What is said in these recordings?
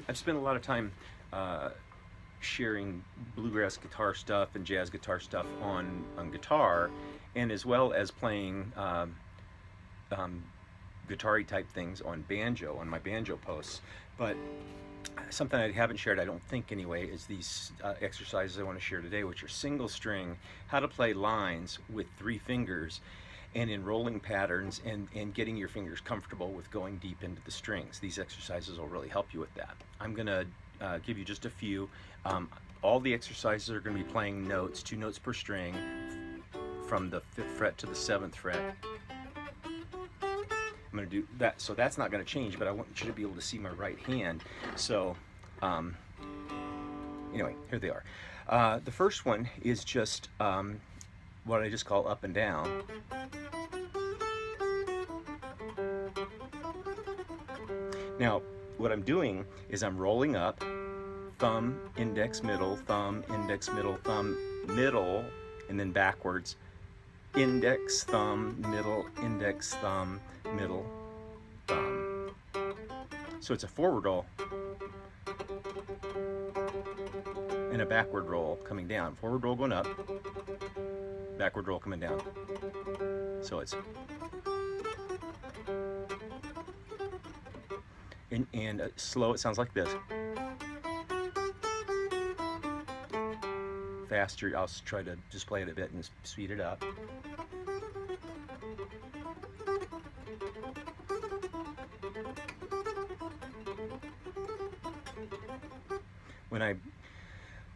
I've spent a lot of time sharing bluegrass guitar stuff and jazz guitar stuff on guitar, and as well as playing um, guitar-y type things on banjo, on my banjo posts. But something I haven't shared, I don't think anyway, is these exercises I want to share today, which are single string, how to play lines with 3 fingers and in rolling patterns, and getting your fingers comfortable with going deep into the strings. These exercises will really help you with that. I'm going to give you just a few. All the exercises are going to be playing notes, 2 notes per string, from the 5th fret to the 7th fret. I'm going to do that, so that's not going to change, but I want you to be able to see my right hand. So anyway, here they are. The first one is just what I just call up and down. Now, what I'm doing is I'm rolling up, thumb, index, middle, thumb, index, middle, thumb, middle, and then backwards. Index, thumb, middle, index, thumb, middle, thumb. So it's a forward roll and a backward roll coming down. Forward roll going up, backward roll coming down. So it's and slow, it sounds like this. Faster, I'll try to just play it a bit and speed it up.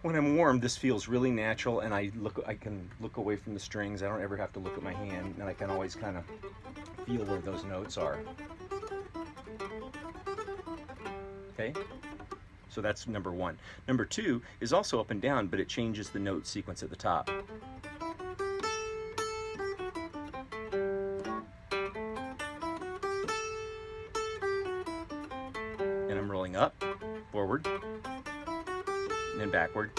When I'm warm, this feels really natural, and I can look away from the strings. I don't ever have to look at my hand, and I can always kind of feel where those notes are. Okay? So that's number 1. Number 2 is also up and down, but it changes the note sequence at the top. And I'm rolling up, forward, and then backward.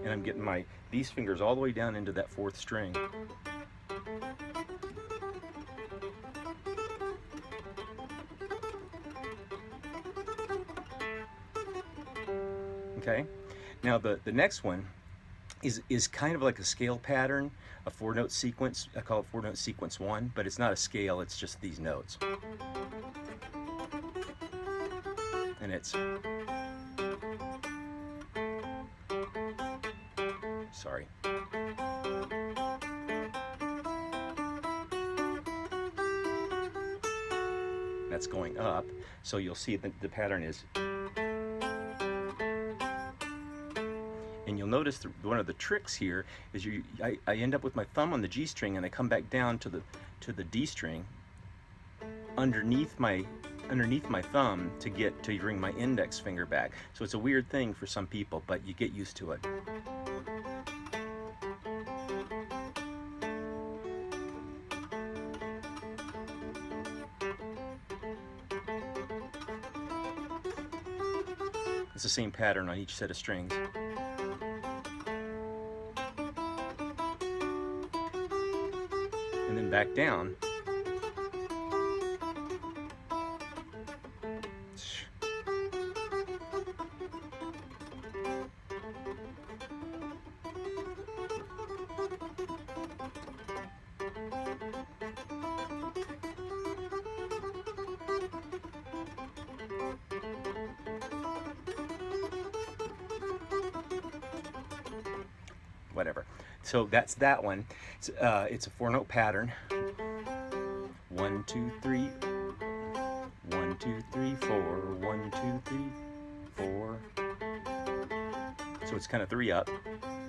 And I'm getting these fingers all the way down into that 4th string. Okay, now the next one is kind of like a scale pattern, a 4-note sequence. I call it 4-note sequence 1, but it's not a scale, it's just these notes. And it's, sorry. That's going up, so you'll see that the pattern is. And you'll notice one of the tricks here is I end up with my thumb on the G string, and I come back down to the D string underneath my thumb to bring my index finger back. So it's a weird thing for some people, but you get used to it. It's the same pattern on each set of strings. And then back down. Whatever. So that's that one. It's a 4-note pattern. 1, 2, 3. 1, 2, 3, 4. 1, 2, 3, 4. So it's kind of 3 up,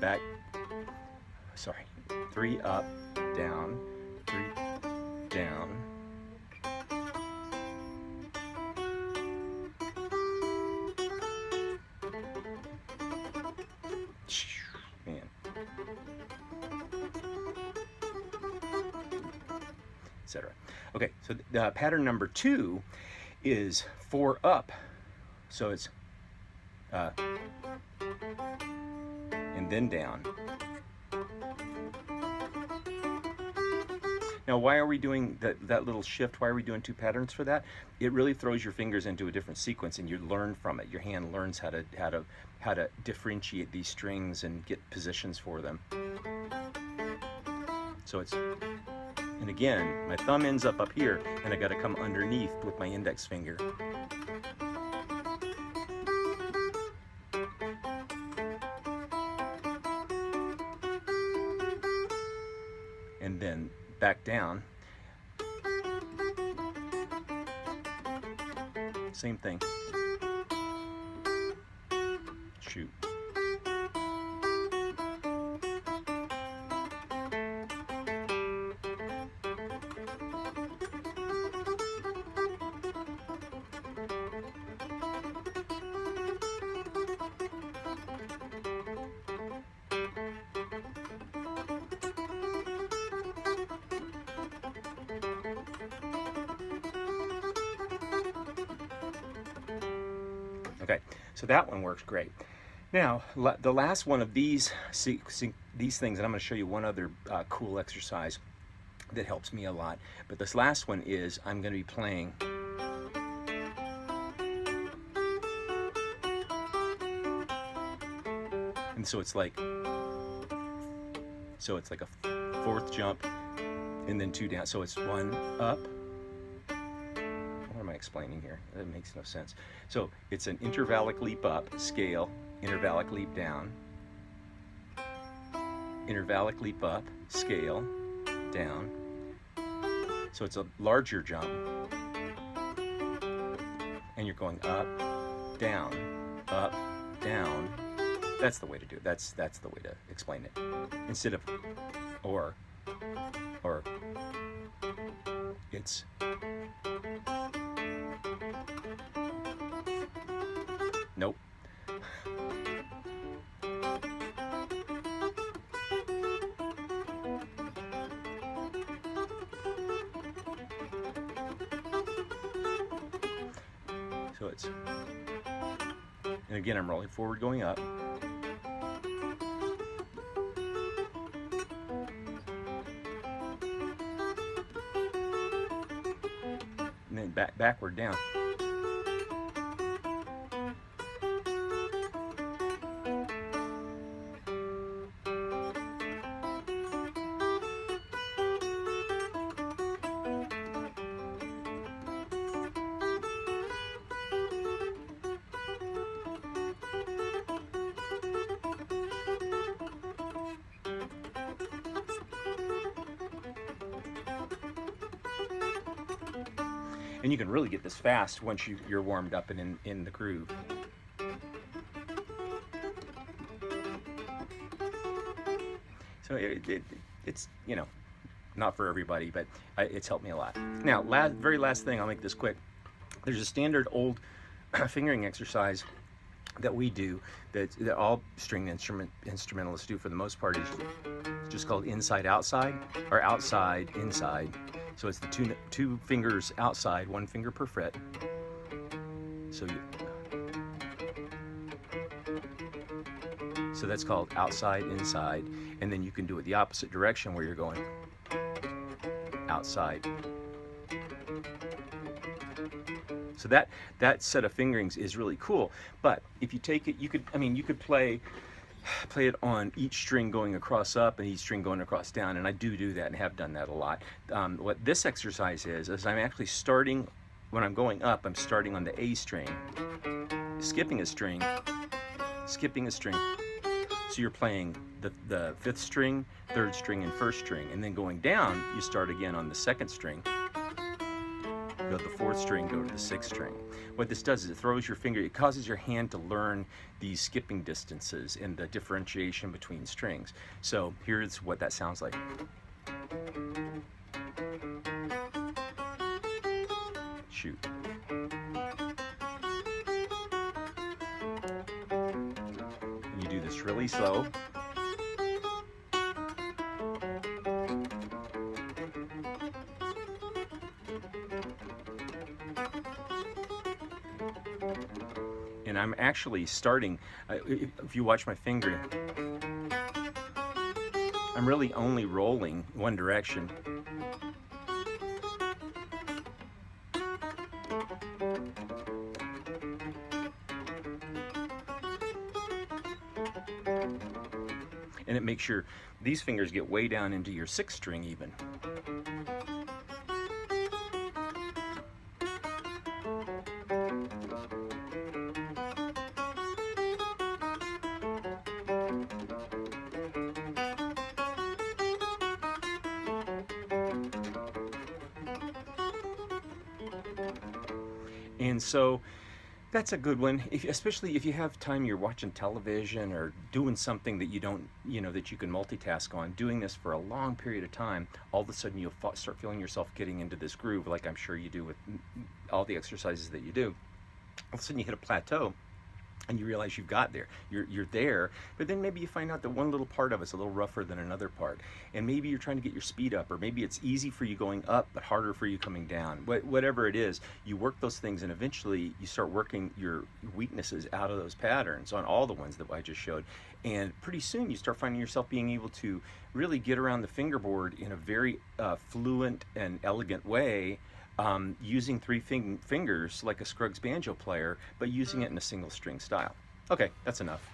back. Sorry, 3 up, down, 3 down. Man. Etc. Okay, so pattern number 2 is 4 up. So it's and then down. Now, why are we doing that little shift? Why are we doing 2 patterns for that? It really throws your fingers into a different sequence, and you learn from it. Your hand learns how to differentiate these strings and get positions for them. So it's, and again, my thumb ends up here, and I got to come underneath with my index finger. And then back down. Same thing. Shoot. Okay, so that one works great. Now, the last one of these things, and I'm going to show you one other cool exercise that helps me a lot. But this last one is I'm going to be playing and so it's like a 4th jump and then 2 down. So it's 1 up. What am I explaining here? That makes no sense. So it's an intervallic leap up, scale, intervallic leap down, intervallic leap up, scale, down. So it's a larger jump. And you're going up, down, up, down. That's the way to do it. That's the way to explain it. Instead of or it's nope. So it's, and again, I'm rolling forward, going up. And then backward down. And you can really get this fast once you're warmed up and in the groove. So it's, you know, not for everybody, but it's helped me a lot. Now, very last thing, I'll make this quick. There's a standard old fingering exercise that we do that all string instrumentalists do for the most part. Is just called inside outside or outside inside. So it's the two fingers outside, 1 finger per fret. So that's called outside inside, and then you can do it the opposite direction where you're going outside. So that set of fingerings is really cool. But if you take it, you could play it on each string going across up and each string going across down, and I do that and have done that a lot. What this exercise is I'm actually starting, when I'm going up, I'm starting on the A string, skipping a string. So you're playing the 5th string, 3rd string, and 1st string, and then going down, you start again on the 2nd string. Go to the 4th string, go to the 6th string. What this does is it throws your finger, it causes your hand to learn these skipping distances and the differentiation between strings. So here's what that sounds like. Shoot. And you do this really slow. And I'm actually starting, if you watch my fingering, I'm really only rolling one direction. And it makes sure these fingers get way down into your sixth string even. And so that's a good one, especially if you have time, you're watching television or doing something that you don't, that you can multitask on. Doing this for a long period of time, all of a sudden you'll start feeling yourself getting into this groove, like I'm sure you do with all the exercises that you do. All of a sudden you hit a plateau, and you realize you've got there. You're there, but then maybe you find out that one little part of it's a little rougher than another part, and maybe you're trying to get your speed up, or maybe it's easy for you going up but harder for you coming down. Whatever it is, you work those things, and eventually you start working your weaknesses out of those patterns on all the ones that I just showed, and pretty soon you start finding yourself being able to really get around the fingerboard in a very fluent and elegant way, using three fingers like a Scruggs banjo player, but using it in a single string style. Okay, that's enough.